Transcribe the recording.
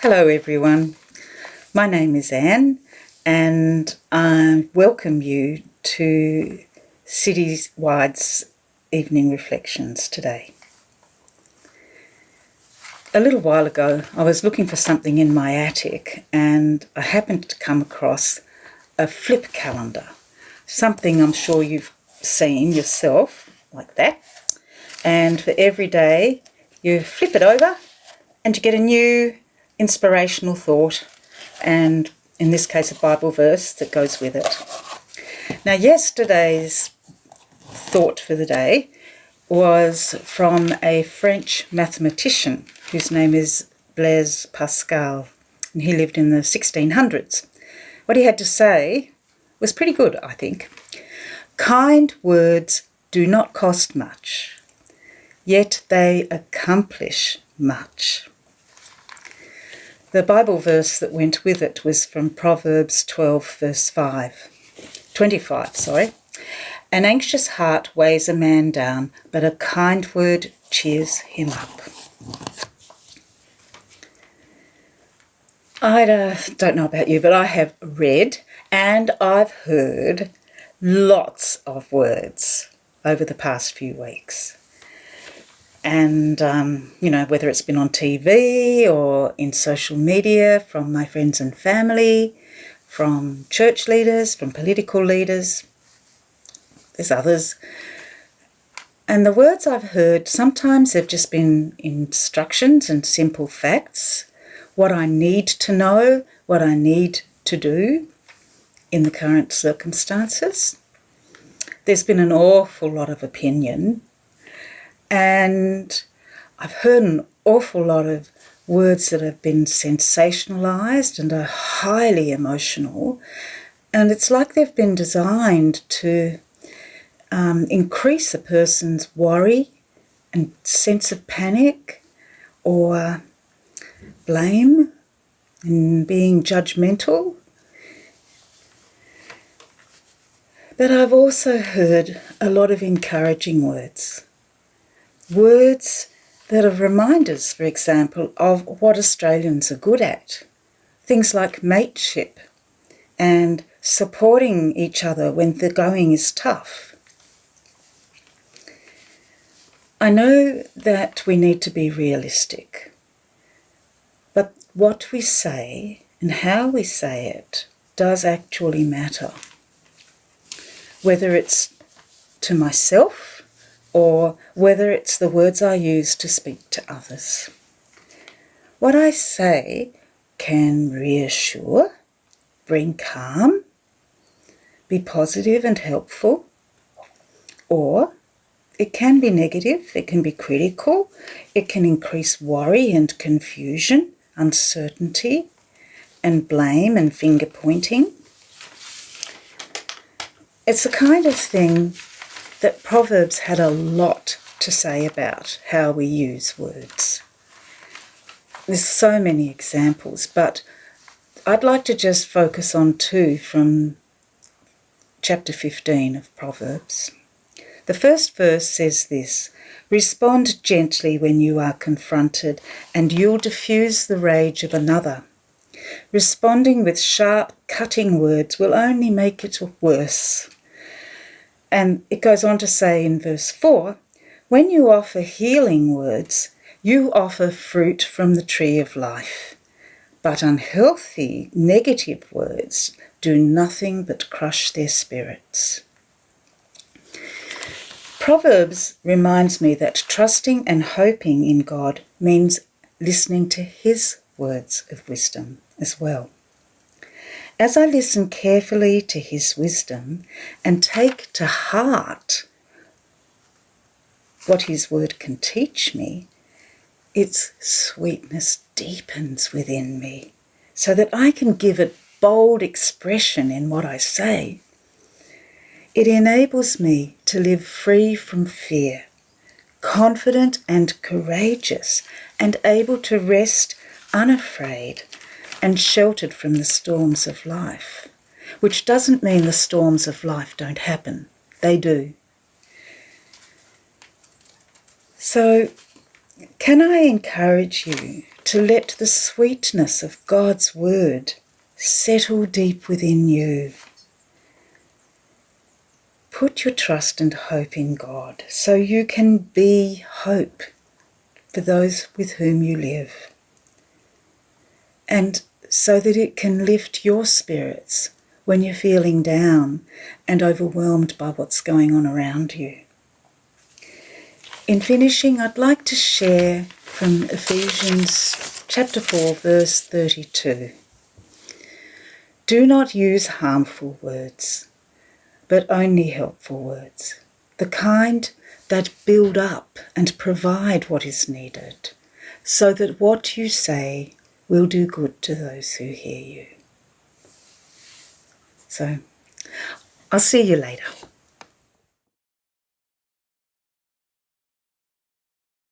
Hello everyone, my name is Anne and I welcome you to Citywide's evening reflections today. A little while ago I was looking for something in my attic and I happened to come across a flip calendar, something I'm sure you've seen yourself like that, and for every day you flip it over and you get a new inspirational thought, and in this case a Bible verse that goes with it. Now yesterday's thought for the day was from a French mathematician whose name is Blaise Pascal, and he lived in the 1600s. What he had to say was pretty good, I think. Kind words do not cost much, yet they accomplish much. The Bible verse that went with it was from Proverbs 25. An anxious heart weighs a man down, but a kind word cheers him up. I don't know about you, but I have read and I've heard lots of words over the past few weeks. And, whether it's been on TV or in social media, from my friends and family, from church leaders, from political leaders, there's others. And the words I've heard, sometimes have just been instructions and simple facts, what I need to know, what I need to do in the current circumstances. There's been an awful lot of opinion. And I've heard an awful lot of words that have been sensationalised and are highly emotional. And it's like they've been designed to increase a person's worry and sense of panic or blame and being judgmental. But I've also heard a lot of encouraging words. Words that are reminders, for example, of what Australians are good at. Things like mateship and supporting each other when the going is tough. I know that we need to be realistic, but what we say and how we say it does actually matter. Whether it's to myself or whether it's the words I use to speak to others. What I say can reassure, bring calm, be positive and helpful, or it can be negative, it can be critical, it can increase worry and confusion, uncertainty, and blame and finger pointing. It's the kind of thing that Proverbs had a lot to say about how we use words. There's so many examples, but I'd like to just focus on two from chapter 15 of Proverbs. The first verse says this: "Respond gently when you are confronted, and you'll diffuse the rage of another. Responding with sharp, cutting words will only make it worse." And it goes on to say in verse 4, "When you offer healing words, you offer fruit from the tree of life. But unhealthy, negative words do nothing but crush their spirits." Proverbs reminds me that trusting and hoping in God means listening to His words of wisdom as well. As I listen carefully to His wisdom and take to heart what His word can teach me, its sweetness deepens within me so that I can give it bold expression in what I say. It enables me to live free from fear, confident and courageous, and able to rest unafraid and sheltered from the storms of life, which doesn't mean the storms of life don't happen. They do. So, can I encourage you to let the sweetness of God's word settle deep within you. Put your trust and hope in God so you can be hope for those with whom you live, and so that it can lift your spirits when you're feeling down and overwhelmed by what's going on around you. In finishing, I'd like to share from Ephesians chapter 4, verse 32. Do not use harmful words, but only helpful words, the kind that build up and provide what is needed, so that what you say will do good to those who hear you. So, I'll see you later.